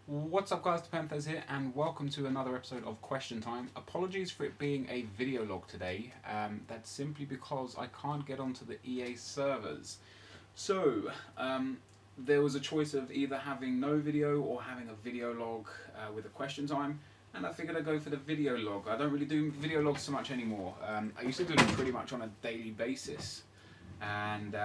What's up guys, NepentheZ here and welcome to another episode of Question Time. Apologies for it being a video log today, that's simply because I can't get onto the EA servers. So, there was a choice of either having no video or having a video log with a question time, and I figured I'd go for the video log. I don't really do video logs so much anymore. I used to do them pretty much on a daily basis, and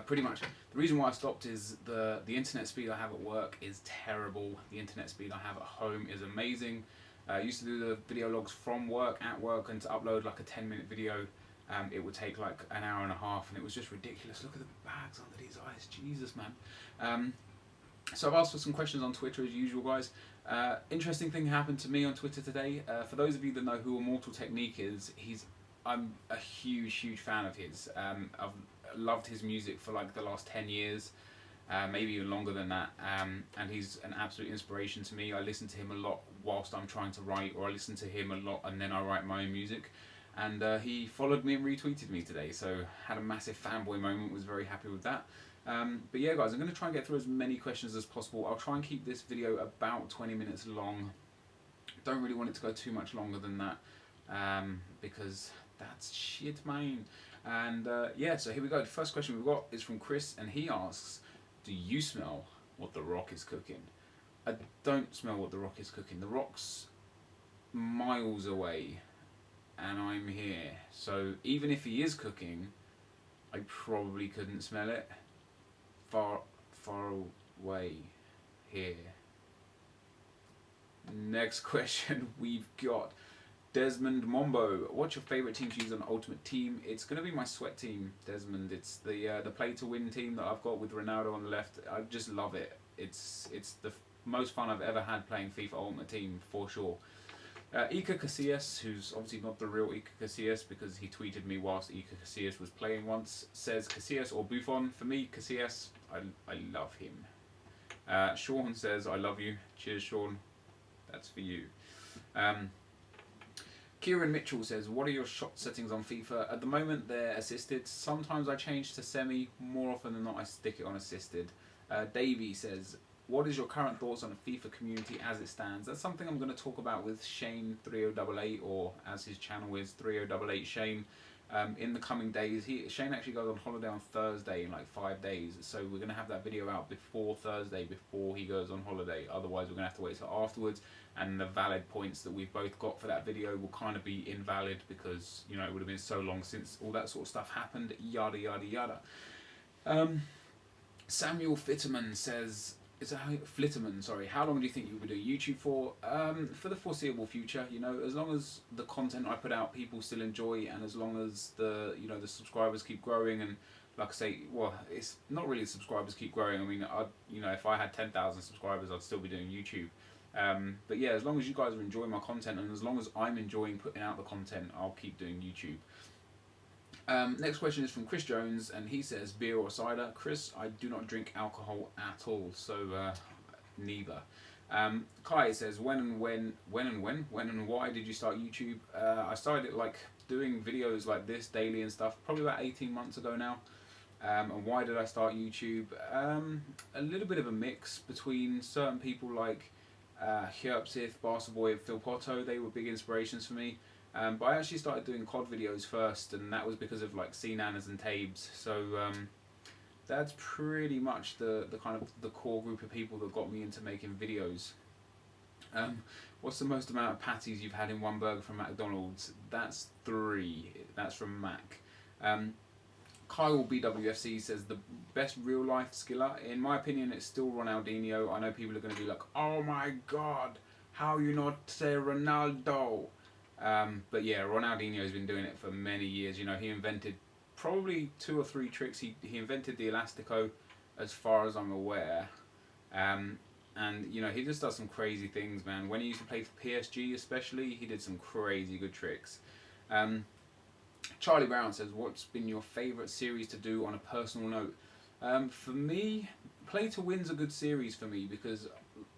pretty much the reason why I stopped is the internet speed I have at work is terrible. The internet speed I have at home is amazing. I used to do the video logs from work, at work, and to upload like a 10-minute video, it would take like an hour and a half, and it was just ridiculous. Look at the bags under these eyes, Jesus man. So I've asked for some questions on Twitter as usual, guys. Interesting thing happened to me on Twitter today. For those of you that know who Immortal Technique is, I'm a huge fan of his. I've loved his music for like the last 10 years, maybe even longer than that, and he's an absolute inspiration to me. I listen to him a lot whilst I'm trying to write, or I listen to him a lot and then I write my own music. And he followed me and retweeted me today, so had a massive fanboy moment, was very happy with that. But yeah guys, I'm going to try and get through as many questions as possible. I'll try and keep this video about 20 minutes long. Don't really want it to go too much longer than that, because that's shit, man. And yeah, so here we go. The first question we've got is from Chris, and he asks, do you smell what The Rock is cooking? I don't smell what The Rock is cooking. The Rock's miles away and I'm here, so even if he is cooking, I probably couldn't smell it. Far away here. Next question we've got Desmond Mombo. What's your favourite team to use on Ultimate Team? It's going to be my sweat team, Desmond. It's the play to win team that I've got with Ronaldo on the left. I just love it. It's the most fun I've ever had playing FIFA Ultimate Team, for sure. Iker Casillas, who's obviously not the real Iker Casillas because he tweeted me whilst Iker Casillas was playing once, says Casillas or Buffon. For me, Casillas, I love him. Sean says, I love you. Cheers, Sean. That's for you. Kieran Mitchell says, what are your shot settings on FIFA? At the moment, they're assisted. Sometimes I change to semi. More often than not, I stick it on assisted. Davey says, what is your current thoughts on the FIFA community as it stands? That's something I'm going to talk about with Shane3088, or as his channel is, 3088 Shane, in the coming days. Shane actually goes on holiday on Thursday in like 5 days, so we're going to have that video out before Thursday, before he goes on holiday. Otherwise we're going to have to wait till afterwards, and the valid points that we've both got for that video will kind of be invalid because, you know, it would have been so long since all that sort of stuff happened, yada yada yada. Samuel Flitterman says, sorry, how long do you think you'll be doing YouTube for? For the foreseeable future, you know, as long as the content I put out people still enjoy, and as long as the subscribers keep growing, and like I say, well, it's not really subscribers keep growing. I mean, if I had 10,000 subscribers, I'd still be doing YouTube. But yeah, as long as you guys are enjoying my content, and as long as I'm enjoying putting out the content, I'll keep doing YouTube. Next question is from Chris Jones, and he says, beer or cider? Chris, I do not drink alcohol at all, so neither. Kai says, when and why did you start YouTube? I started it like doing videos like this daily and stuff probably about 18 months ago now. And why did I start YouTube? A little bit of a mix between certain people like Hjerpsith, Barsaboy and Phil Potto. They were big inspirations for me. But I actually started doing COD videos first, and that was because of like C-Nanas and Tabes. So that's pretty much the kind of the core group of people that got me into making videos. What's the most amount of patties you've had in one burger from McDonald's? That's 3. That's from Mac. Kyle BWFC says, the best real life skiller, in my opinion, it's still Ronaldinho. I know people are going to be like, oh my god, how you not say Ronaldo? But yeah, Ronaldinho's been doing it for many years. You know, he invented probably 2 or 3 tricks. He invented the Elastico, as far as I'm aware. And you know, he just does some crazy things, man. When he used to play for PSG especially, he did some crazy good tricks. Charlie Brown says, what's been your favourite series to do on a personal note? For me, Play to Win's a good series for me because,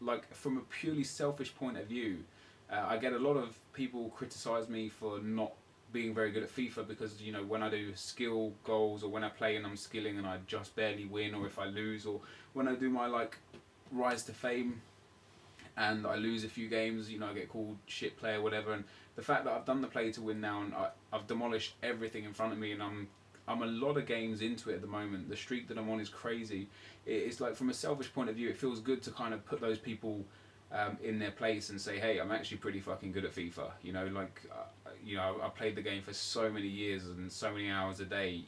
like, from a purely selfish point of view, I get a lot of people criticise me for not being very good at FIFA because, you know, when I do skill goals, or when I play and I'm skilling and I just barely win, or if I lose, or when I do my like rise to fame and I lose a few games, you know, I get called shit player, whatever. And the fact that I've done the play to win now and I've demolished everything in front of me, and I'm a lot of games into it at the moment. The streak that I'm on is crazy. It's like, from a selfish point of view, it feels good to kind of put those people in their place and say, hey, I'm actually pretty fucking good at FIFA. You know, like, you know, I played the game for so many years and so many hours a day.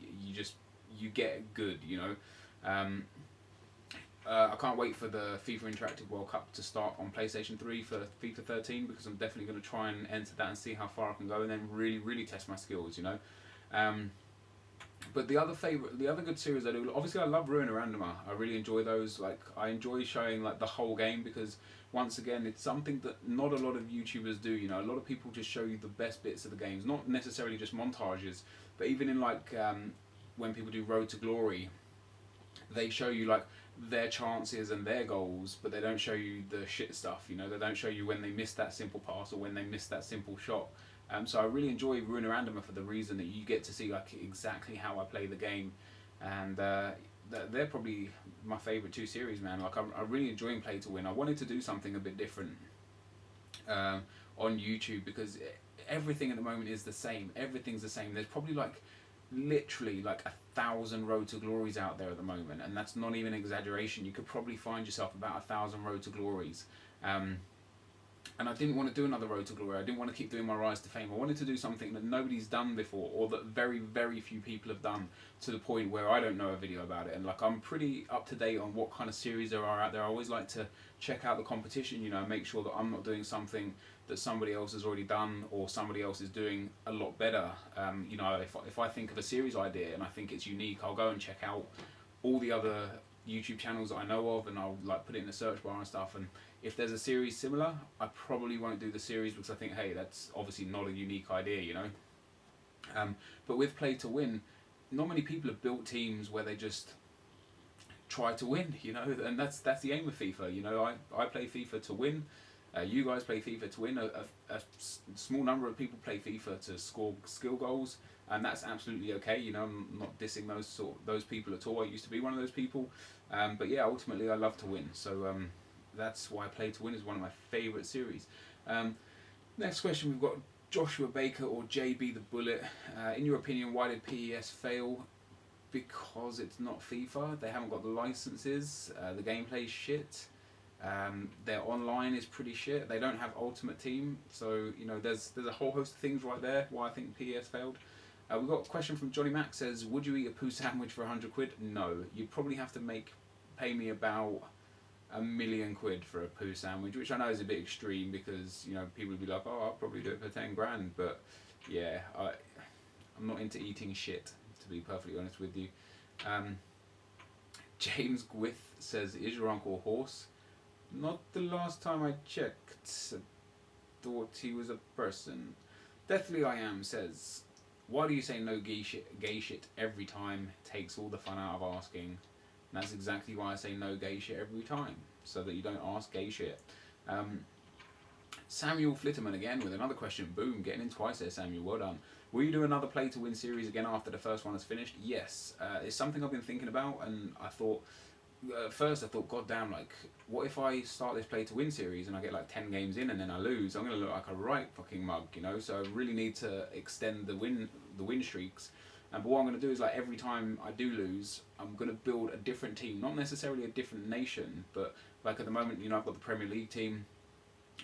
You get good, you know. I can't wait for the FIFA Interactive World Cup to start on PlayStation 3 for FIFA 13, because I'm definitely going to try and enter that and see how far I can go, and then really, really test my skills, you know. But the other good series I do, obviously I love Ruin Randomer. I really enjoy those. Like, I enjoy showing like the whole game, because once again, it's something that not a lot of YouTubers do, you know. A lot of people just show you the best bits of the games, not necessarily just montages, but even in like when people do Road to Glory, they show you like their chances and their goals, but they don't show you the shit stuff, you know. They don't show you when they missed that simple pass or when they missed that simple shot. So I really enjoy Ruin Randomer for the reason that you get to see like exactly how I play the game, and they're probably my favourite two series, man. Like, I'm really enjoying Play to Win. I wanted to do something a bit different on YouTube, because everything at the moment is the same. Everything's the same. There's probably like literally like 1,000 Road to Glories out there at the moment, and that's not even an exaggeration. You could probably find yourself about 1,000 Road to Glories. And I didn't want to do another Road to Glory. I didn't want to keep doing my Rise to Fame. I wanted to do something that nobody's done before, or that very, very few people have done, to the point where I don't know a video about it. And like, I'm pretty up to date on what kind of series there are out there. I always like to check out the competition, you know, and make sure that I'm not doing something that somebody else has already done, or somebody else is doing a lot better. You know, if I think of a series idea and I think it's unique, I'll go and check out all the other YouTube channels that I know of, and I'll like put it in the search bar and stuff. And if there's a series similar, I probably won't do the series, because I think, hey, that's obviously not a unique idea, you know. But with Play to Win, not many people have built teams where they just try to win, you know, and that's the aim of FIFA. You know, I play FIFA to win. You guys play FIFA to win. A small number of people play FIFA to score skill goals, and that's absolutely okay. You know, I'm not dissing those people at all. I used to be one of those people, but yeah, ultimately I love to win. So that's why Play to Win is one of my favourite series. Next question, we've got Joshua Baker or JB the Bullet. In your opinion, why did PES fail? Because it's not FIFA. They haven't got the licenses. The gameplay's shit. Their online is pretty shit. They don't have Ultimate Team. So, you know, there's a whole host of things right there why I think PES failed. We've got a question from Johnny Mac, says, would you eat a poo sandwich for 100 quid? No. You'd probably have to pay me about £1 million for a poo sandwich, which I know is a bit extreme, because, you know, people would be like, oh, I'll probably do it for 10 grand. But yeah, I'm not into eating shit, to be perfectly honest with you. James Gwith says, is your uncle a horse? Not the last time I checked. I thought he was a person. Definitely I am, says, why do you say no gay shit every time? Takes all the fun out of asking. And that's exactly why I say no gay shit every time, so that you don't ask gay shit. Samuel Flitterman again with another question. Boom, getting in twice there, Samuel. Well done. Will you do another Play to Win series again after the first one is finished? Yes. It's something I've been thinking about, and I thought, at first I thought, god damn, like, what if I start this Play to Win series and I get like 10 games in and then I lose? I'm going to look like a right fucking mug, you know? So I really need to extend the win streaks. But what I'm going to do is, like, every time I do lose, I'm going to build a different team. Not necessarily a different nation, but like at the moment, you know, I've got the Premier League team.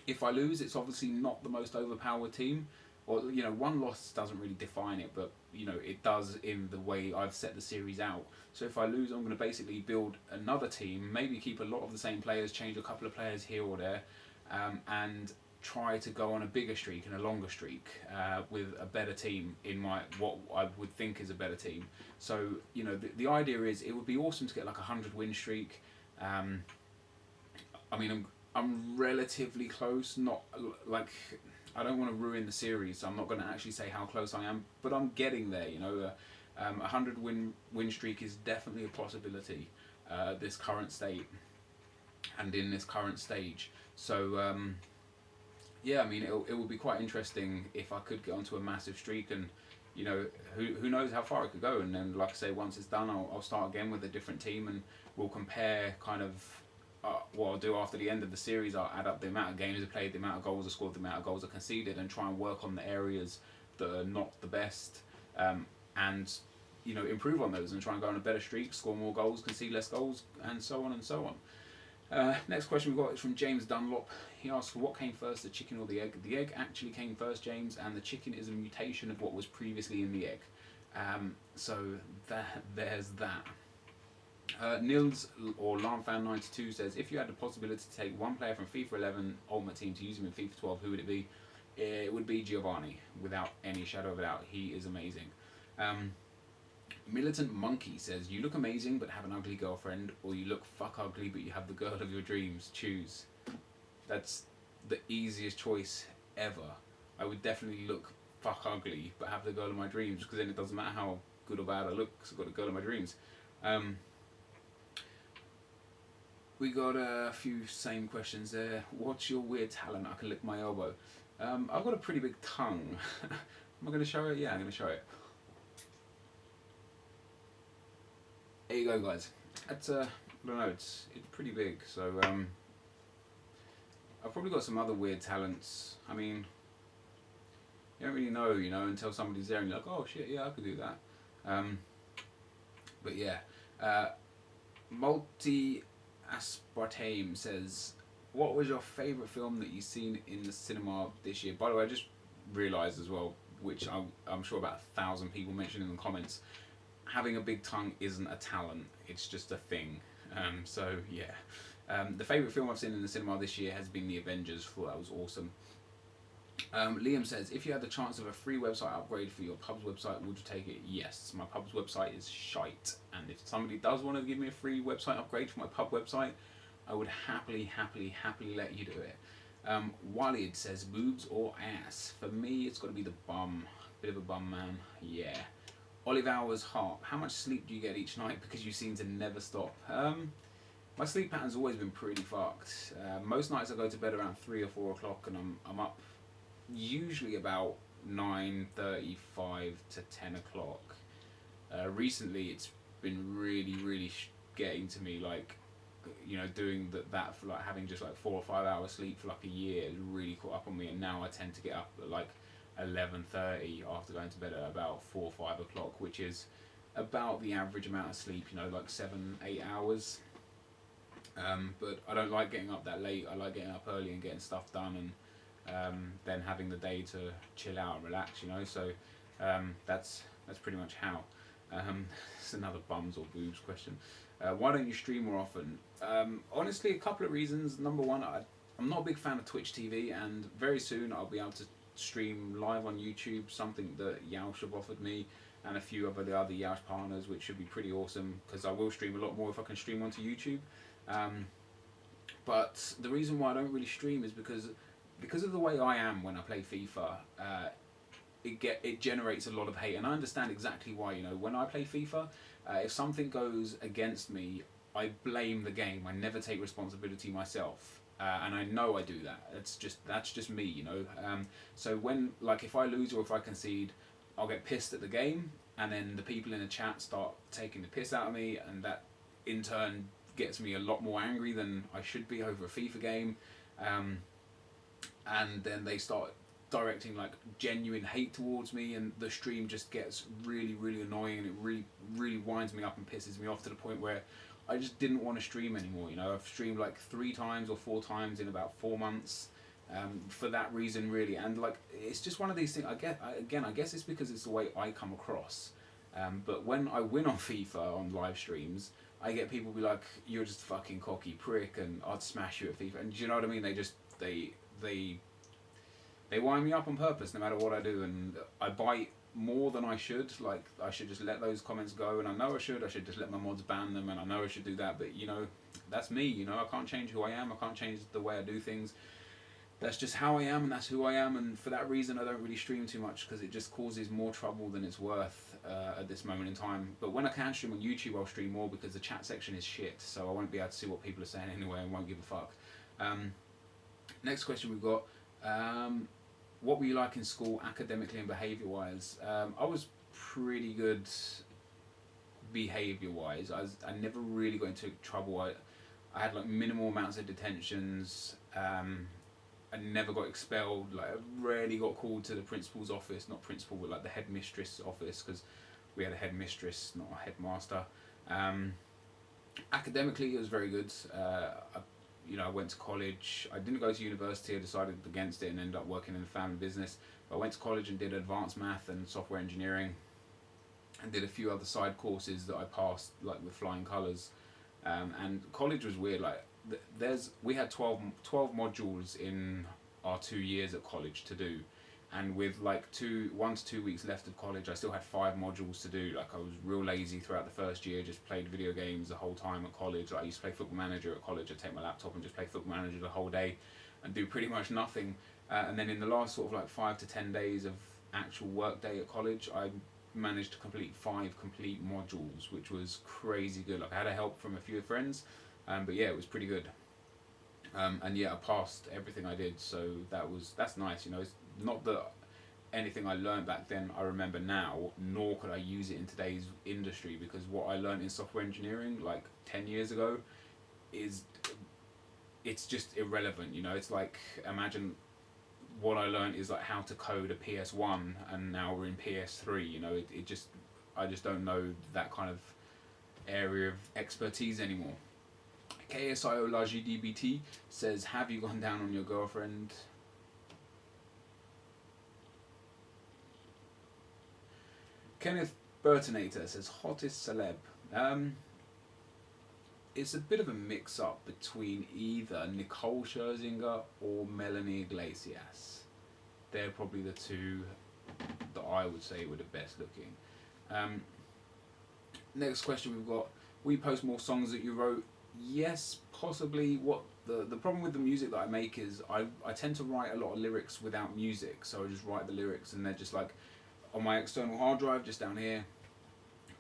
If I lose, it's obviously not the most overpowered team. Or, you know, one loss doesn't really define it, but, you know, it does in the way I've set the series out. So if I lose, I'm going to basically build another team, maybe keep a lot of the same players, change a couple of players here or there, and try to go on a bigger streak and a longer streak with a better team in what I would think is a better team. So, you know, the idea is, it would be awesome to get like a 100 win streak. I mean, I'm relatively close, not like, I don't want to ruin the series, so I'm not going to actually say how close I am, but I'm getting there, you know. 100 win streak is definitely a possibility this current state and in this current stage. So yeah, I mean, it would be quite interesting if I could get onto a massive streak, and, you know, who knows how far I could go. And then, like I say, once it's done, I'll start again with a different team, and we'll compare kind of what I'll do after the end of the series, I'll add up the amount of games I played, the amount of goals I scored, the amount of goals I conceded, and try and work on the areas that are not the best, and improve on those and try and go on a better streak, score more goals, concede less goals, and so on and so on. Next question we've got is from James Dunlop. He asks, what came first, the chicken or the egg? The egg actually came first, James, and the chicken is a mutation of what was previously in the egg. So there's that. Nils or LarmFan92 says, if you had the possibility to take one player from FIFA 11 Ultimate Team to use him in FIFA 12, who would it be? It would be Giovanni, without any shadow of a doubt. He is amazing. Militant Monkey says, you look amazing but have an ugly girlfriend, or you look fuck ugly but you have the girl of your dreams. Choose. That's the easiest choice ever. I would definitely look fuck ugly but have the girl of my dreams, because then it doesn't matter how good or bad I look, because I've got the girl of my dreams. We got a few same questions there. What's your weird talent? I can lick my elbow. I've got a pretty big tongue. Am I going to show it? Yeah, I'm going to show it. There you go, guys. That's I don't know. It's pretty big. So I've probably got some other weird talents. I mean, you don't really know, until somebody's there and you're like, oh shit, yeah, I could do that. But yeah, Multi Aspartame says, what was your favourite film that you've seen in the cinema this year? By the way, I just realised as well, which I'm sure about 1,000 people mentioned in the comments, having a big tongue isn't a talent, it's just a thing. So yeah, the favourite film I've seen in the cinema this year has been The Avengers. Thought that was awesome. Liam says, if you had the chance of a free website upgrade for your pub's website, would you take it? Yes, my pub's website is shite, and if somebody does want to give me a free website upgrade for my pub website, I would happily let you do it. Walid says, boobs or ass? For me, it's got to be the bum. Bit of a bum man, yeah. Olive Hours Harp, how much sleep do you get each night? Because you seem to never stop. My sleep pattern's always been pretty fucked. Most nights I go to bed around 3 or 4 o'clock, and I'm up usually about 9:35 to 10 o'clock. Recently it's been really getting to me, like, doing that for like having just like 4 or 5 hours sleep for like a year has really caught up on me, and now I tend to get up at like 11:30 after going to bed at about 4 or 5 o'clock, which is about the average amount of sleep, like 7-8 hours. But I don't like getting up that late. I like getting up early and getting stuff done, and then having the day to chill out and relax, so that's pretty much how. It's another bums or boobs question. Why don't you stream more often? Honestly, a couple of reasons. Number one, I'm not a big fan of Twitch TV, and very soon I'll be able to stream live on YouTube, something that Yaush have offered me and a few of the other Yaush partners, which should be pretty awesome, because I will stream a lot more if I can stream onto YouTube. But the reason why I don't really stream is because of the way I am when I play FIFA. It generates a lot of hate, and I understand exactly why. When I play FIFA, if something goes against me, I blame the game. I never take responsibility myself, and I know I do that. That's just me, So when, like, if I lose or if I concede, I'll get pissed at the game, and then the people in the chat start taking the piss out of me, and that in turn gets me a lot more angry than I should be over a FIFA game. And then they start directing like genuine hate towards me, and the stream just gets really annoying, and it really winds me up and pisses me off to the point where I just didn't want to stream anymore. I've streamed like 3 times or 4 times in about 4 months, for that reason really. And like, it's just one of these things. I guess it's because it's the way I come across, but when I win on FIFA on live streams, I get people be like, you're just a fucking cocky prick, and I'd smash you at FIFA. And do you know what I mean? They wind me up on purpose no matter what I do, and I bite more than I should. Like, I should just let those comments go, and I know I should just let my mods ban them, and I know I should do that, but that's me. I can't change who I am, I can't change the way I do things. That's just how I am, and that's who I am, and for that reason I don't really stream too much, because it just causes more trouble than it's worth at this moment in time. But when I can stream on YouTube, I'll stream more, because the chat section is shit, so I won't be able to see what people are saying anyway, and won't give a fuck. Next question we've got, what were you like in school, academically and behaviour-wise? I was pretty good behaviour-wise. I never really got into trouble. I had like minimal amounts of detentions. I never got expelled. Like I rarely got called to the principal's office, not principal, but like the headmistress office, because we had a headmistress, not a headmaster. Academically, it was very good. I went to college. I didn't go to university. I decided against it and ended up working in the family business. But I went to college and did advanced math and software engineering, and did a few other side courses that I passed like with flying colours. And college was weird. Like we had 12 modules in our 2 years at college to do, and with like 1 to 2 weeks left of college, I still had 5 modules to do. Like I was real lazy throughout the first year, just played video games the whole time at college. Like I used to play Football Manager at college. I'd take my laptop and just play Football Manager the whole day and do pretty much nothing. And then in the last sort of like 5 to 10 days of actual work day at college, I managed to complete 5 complete modules, which was crazy good. Like I had a help from a few friends, but yeah, it was pretty good. And yeah, I passed everything I did, so that's nice. It's not that anything I learned back then I remember now, nor could I use it in today's industry, because what I learned in software engineering like 10 years ago it's just irrelevant. It's like, imagine what I learned is like how to code a PS1 and now we're in PS3. I just don't know that kind of area of expertise anymore. KSIO LaGDBT says, have you gone down on your girlfriend? Kenneth Burtonator says, hottest celeb. It's a bit of a mix-up between either Nicole Scherzinger or Melanie Iglesias. They're probably the two that I would say were the best looking. Next question we've got, will you post more songs that you wrote? Yes, possibly. What the problem with the music that I make is I tend to write a lot of lyrics without music, so I just write the lyrics and they're just like on my external hard drive just down here.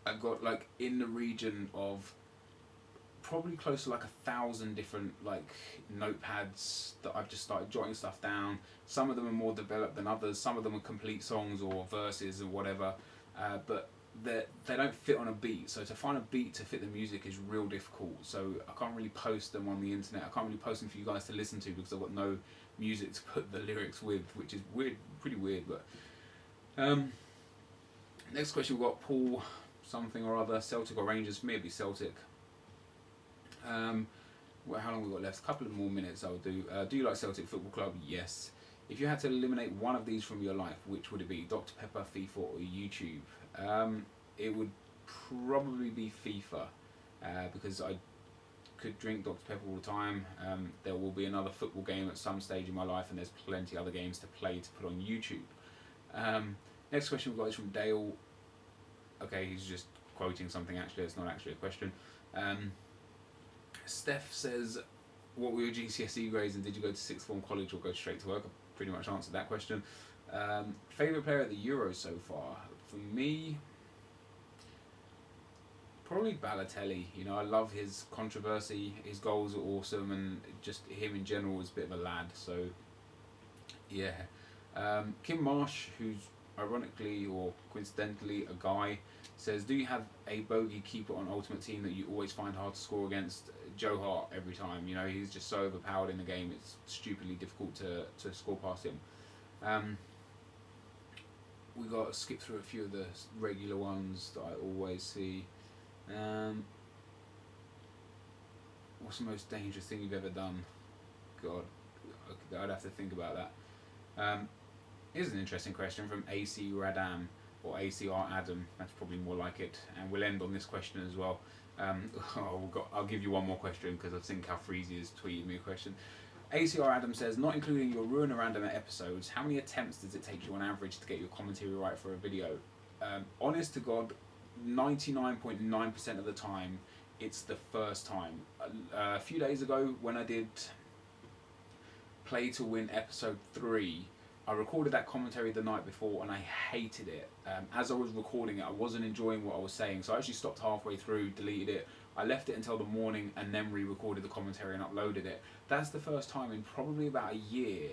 I've got like in the region of probably close to like 1,000 different like notepads that I've just started jotting stuff down. Some of them are more developed than others. Some of them are complete songs or verses or whatever, but they don't fit on a beat. So to find a beat to fit the music is real difficult. So I can't really post them on the internet. I can't really post them for you guys to listen to because I've got no music to put the lyrics with, which is weird, pretty weird. But next question we've got Paul something or other, Celtic or Rangers. For me it'd be Celtic. How long have we got left? A couple of more minutes I'll do. Do you like Celtic Football Club? Yes. If you had to eliminate one of these from your life, which would it be? Dr. Pepper, FIFA or YouTube? It would probably be FIFA, because I could drink Dr. Pepper all the time. There will be another football game at some stage in my life, and there's plenty other games to play to put on YouTube. Next question we've got is from Dale. Okay, he's just quoting something actually, it's not actually a question. Steph says, what were your GCSE grades and did you go to sixth form college or go straight to work? I pretty much answered that question. Favourite player at the Euros so far? For me, probably Balotelli. I love his controversy, his goals are awesome, and just him in general is a bit of a lad, so yeah. Kim Marsh, who's ironically or coincidentally a guy, says, do you have a bogey keeper on Ultimate Team that you always find hard to score against? Joe Hart every time. He's just so overpowered in the game, it's stupidly difficult to score past him. We got to skip through a few of the regular ones that I always see. What's the most dangerous thing you've ever done? God, I'd have to think about that. Here's an interesting question from AC Radam, or ACR Adam, that's probably more like it, and we'll end on this question as well. I'll give you one more question because I've seen Cal Freezy has tweeted me a question. ACR Adam says, not including your Ruin a Random episodes, how many attempts does it take you on average to get your commentary right for a video? Honest to God, 99.9% of the time, it's the first time. A few days ago, when I did Play to Win episode 3, I recorded that commentary the night before and I hated it. As I was recording it, I wasn't enjoying what I was saying, so I actually stopped halfway through, deleted it. I left it until the morning and then re-recorded the commentary and uploaded it. That's the first time in probably about a year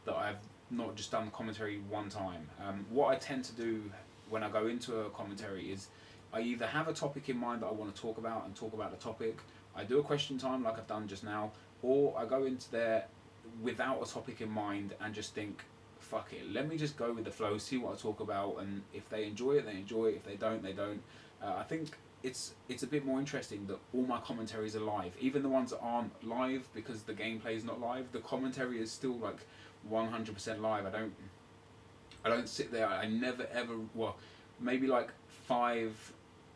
that I've not just done the commentary one time. What I tend to do when I go into a commentary is I either have a topic in mind that I want to talk about and talk about the topic, I do a question time like I've done just now, or I go into there without a topic in mind and just think, fuck it, let me just go with the flow, see what I talk about, and if they enjoy it, they enjoy it. If they don't, they don't. I think it's a bit more interesting that all my commentaries are live, even the ones that aren't live because the gameplay is not live. The commentary is still like 100% live. I don't sit there. I never ever, well, maybe like 5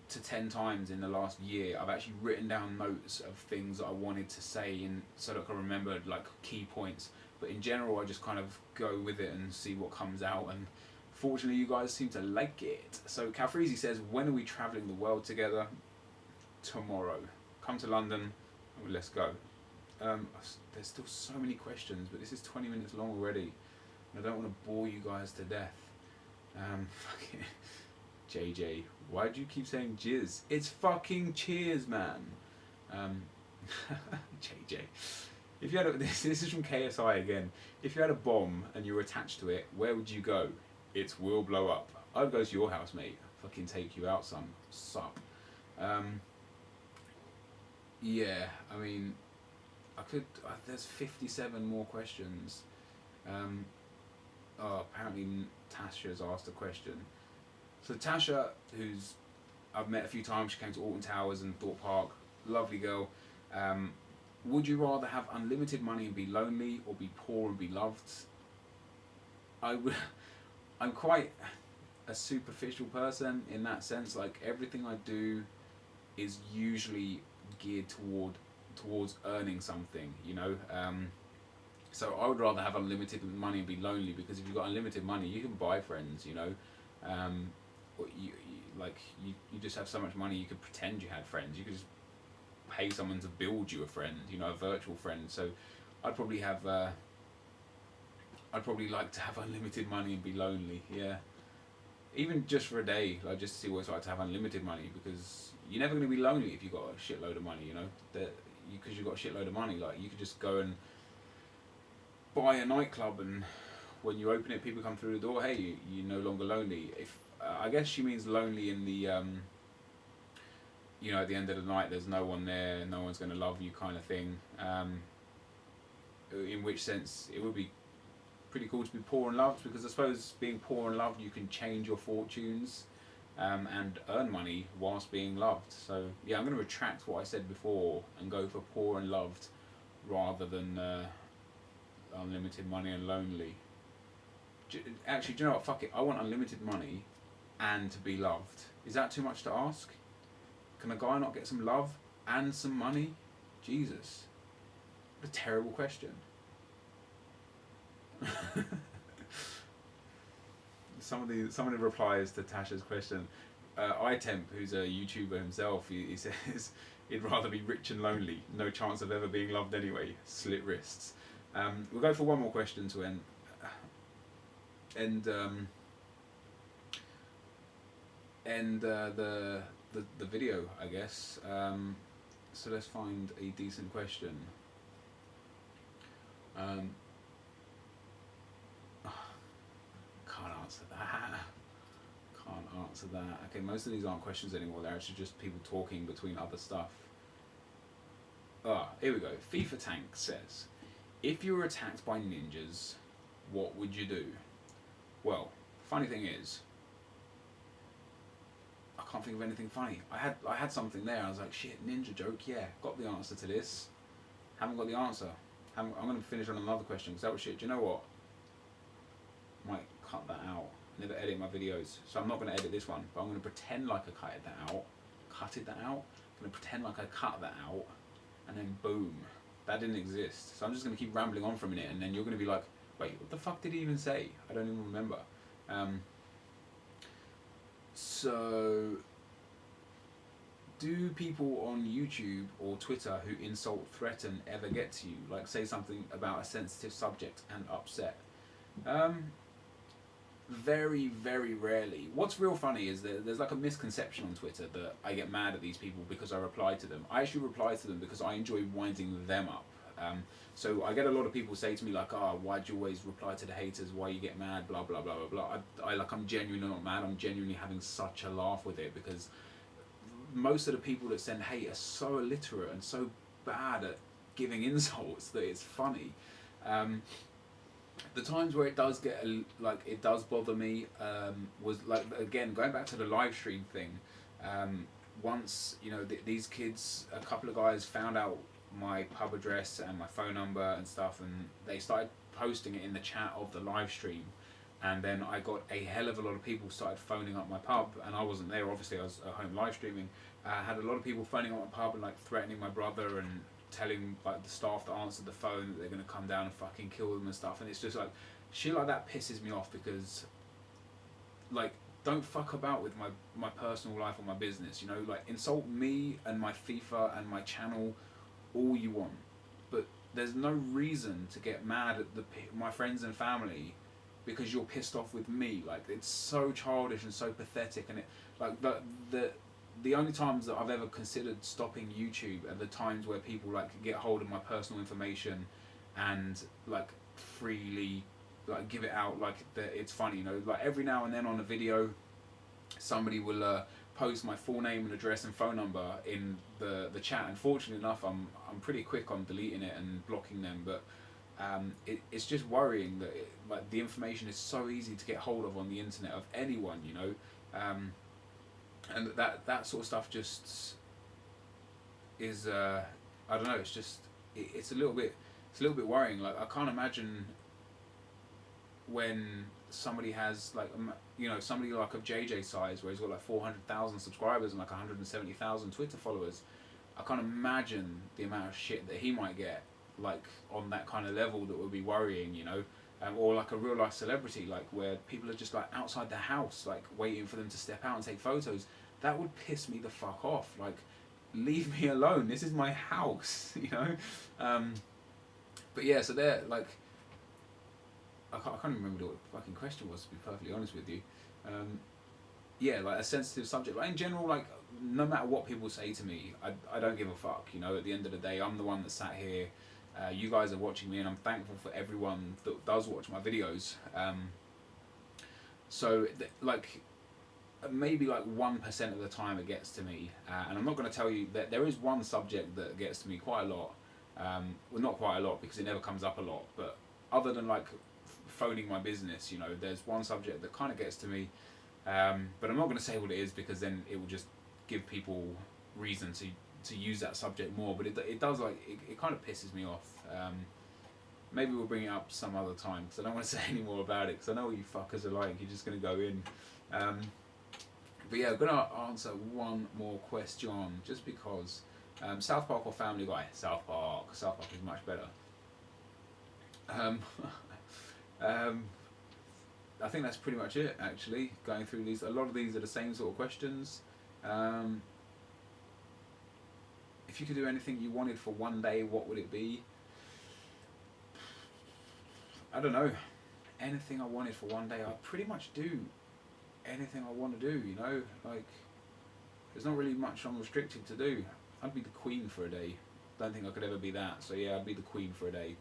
to 10 times in the last year I've actually written down notes of things that I wanted to say, and so that I can remember like key points. But in general, I just kind of go with it and see what comes out, and fortunately you guys seem to like it. So Calfreezy says, when are we travelling the world together? Tomorrow. Come to London and let's go. There's still so many questions, but this is 20 minutes long already, and I don't want to bore you guys to death. Fucking JJ, why do you keep saying jizz? It's fucking cheers, man. JJ. If you had a, this is from KSI again. If you had a bomb and you were attached to it, where would you go? It will blow up. I'd go to your house, mate. Fucking take you out, son. Sup. Yeah, I mean, I could. There's 57 more questions. Oh, apparently Tasha's asked a question. So Tasha, who's I've met a few times, she came to Alton Towers and Thorpe Park. Lovely girl. Would you rather have unlimited money and be lonely, or be poor and be loved? I'm quite a superficial person in that sense. Like, everything I do is usually geared towards earning something, you know. So I would rather have unlimited money and be lonely, because if you've got unlimited money, you can buy friends, you know. Or you just have so much money, you could pretend you had friends. You could just pay someone to build you a friend, you know, a virtual friend. So I'd probably have I'd probably like to have unlimited money and be lonely. Yeah, even just for a day, like, just to see what it's like to have unlimited money, because you're never going to be lonely if you've got a shitload of money, you know. Because you've got a shitload of money, like, you could just go and buy a nightclub, and when you open it, people come through the door. Hey, you're no longer lonely. If I guess she means lonely in the you know, at the end of the night, there's no one there, no one's going to love you, kind of thing. In which sense, it would be pretty cool to be poor and loved, because I suppose being poor and loved, you can change your fortunes and earn money whilst being loved. So yeah, I'm going to retract what I said before and go for poor and loved rather than unlimited money and lonely. Actually, do you know what? Fuck it. I want unlimited money and to be loved. Is that too much to ask? Can a guy not get some love and some money? Jesus. What a terrible question. Some of the replies to Tasha's question. iTemp, who's a YouTuber himself, he says he'd rather be rich and lonely. No chance of ever being loved anyway. Slit wrists. We'll go for one more question to end the video, I guess. So let's find a decent question. Can't answer that. Can't answer that. Okay, most of these aren't questions anymore. They're actually just people talking between other stuff. Here we go. FIFA Tank says, if you were attacked by ninjas, what would you do? Well, funny thing is, I can't think of anything funny. I had something there. I was like, shit, ninja joke. Yeah, got the answer to this. Haven't got the answer. I'm going to finish on another question, because that was shit. Do you know what? Might cut that out. Never edit my videos, so I'm not going to edit this one. But I'm going to pretend like I cut that out. I'm going to pretend like I cut that out, and then boom, that didn't exist. So I'm just going to keep rambling on for a minute, and then you're going to be like, wait, what the fuck did he even say? I don't even remember. So, do people on YouTube or Twitter who insult, threaten ever get to you? Like, say something about a sensitive subject and upset? Very, very rarely. What's real funny is that there's like a misconception on Twitter that I get mad at these people because I reply to them. I actually reply to them because I enjoy winding them up. So I get a lot of people say to me like, why'd you always reply to the haters? Why you get mad? Blah, blah, blah, blah, blah. I'm genuinely not mad. I'm genuinely having such a laugh with it, because most of the people that send hate are so illiterate and so bad at giving insults that it's funny. The times where it does get like it does bother me was like, again, going back to the live stream thing. Once, you know, these kids, a couple of guys found out my pub address and my phone number and stuff, and they started posting it in the chat of the live stream. And then I got a hell of a lot of people started phoning up my pub, and I wasn't there, obviously I was at home live streaming. I had a lot of people phoning up my pub and like threatening my brother and telling like the staff that answered the phone that they're going to come down and fucking kill them and stuff. And it's just like, shit like that pisses me off, because like, don't fuck about with my personal life or my business, you know, like insult me and my FIFA and my channel all you want, but there's no reason to get mad at my friends and family because you're pissed off with me. Like, it's so childish and so pathetic. And it, like, the only times that I've ever considered stopping YouTube are the times where people like get hold of my personal information and like freely like give it out like it's funny, you know. Like every now and then on a video somebody will post my full name and address and phone number in the chat, and fortunately enough I'm pretty quick on deleting it and blocking them, but it's just worrying that like the information is so easy to get hold of on the internet of anyone, you know. And that sort of stuff just is I don't know, it's just it's a little bit worrying. Like, I can't imagine when somebody has like, you know, somebody like of JJ size where he's got like 400,000 subscribers and like 170,000 Twitter followers. I can't imagine the amount of shit that he might get like on that kind of level that would be worrying, you know. Or like a real life celebrity, like where people are just like outside the house like waiting for them to step out and take photos. That would piss me the fuck off. Like, leave me alone, this is my house, you know. But yeah, so they're like, I can't remember what the fucking question was, to be perfectly honest with you. Yeah, like a sensitive subject. Like in general, like no matter what people say to me, I don't give a fuck, you know. At the end of the day, I'm the one that sat here. You guys are watching me, and I'm thankful for everyone that does watch my videos. So like maybe like 1% of the time it gets to me, and I'm not going to tell you that there is one subject that gets to me quite a lot. Well, not quite a lot because it never comes up a lot, but other than like phoning my business, you know, there's one subject that kind of gets to me, but I'm not going to say what it is because then it will just give people reason to use that subject more. But it does, like, it kind of pisses me off. Maybe we'll bring it up some other time because I don't want to say any more about it because I know what you fuckers are like. You're just going to go in. But yeah, I'm going to answer one more question just because. South Park or Family Guy? South Park. South Park is much better. I think that's pretty much it, actually. Going through these, a lot of these are the same sort of questions. If you could do anything you wanted for one day, what would it be? I don't know. Anything I wanted for one day, I pretty much do anything I want to do, you know? Like, there's not really much I'm restricted to do. I'd be the Queen for a day. Don't think I could ever be that, so yeah, I'd be the Queen for a day.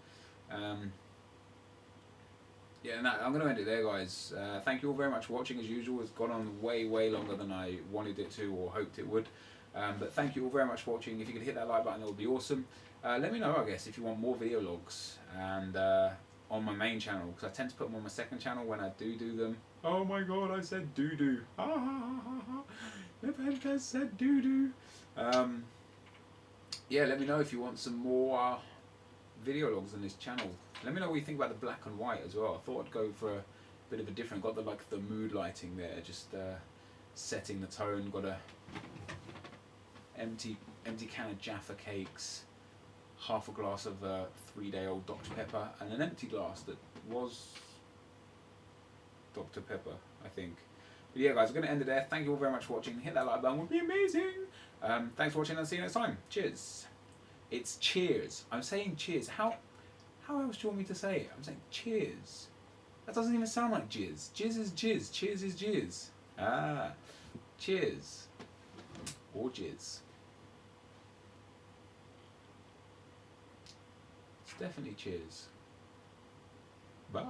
Yeah, and I'm going to end it there, guys. Thank you all very much for watching, as usual. It's gone on way longer than I wanted it to or hoped it would. But thank you all very much for watching. If you could hit that like button, it would be awesome. Let me know, I guess, if you want more video logs and on my main channel, because I tend to put them on my second channel when I do them. Oh my god, I said doo-doo. NepentheZ doo-doo. Yeah, let me know if you want some more video logs on this channel. Let me know what you think about the black and white as well. I thought I'd go for a bit of a different. Got the mood lighting there, just setting the tone. Got a empty can of Jaffa cakes, half a glass of 3-day-old Dr. Pepper, and an empty glass that was Dr. Pepper, I think. But yeah, guys, I'm going to end it there. Thank you all very much for watching. Hit that like button, would be amazing. Thanks for watching, and see you next time. Cheers. It's cheers. I'm saying cheers. How else do you want me to say it? I'm saying cheers. That doesn't even sound like jizz. Jizz is jizz. Cheers is jizz. Ah. Cheers. Or jizz. It's definitely cheers. Bye.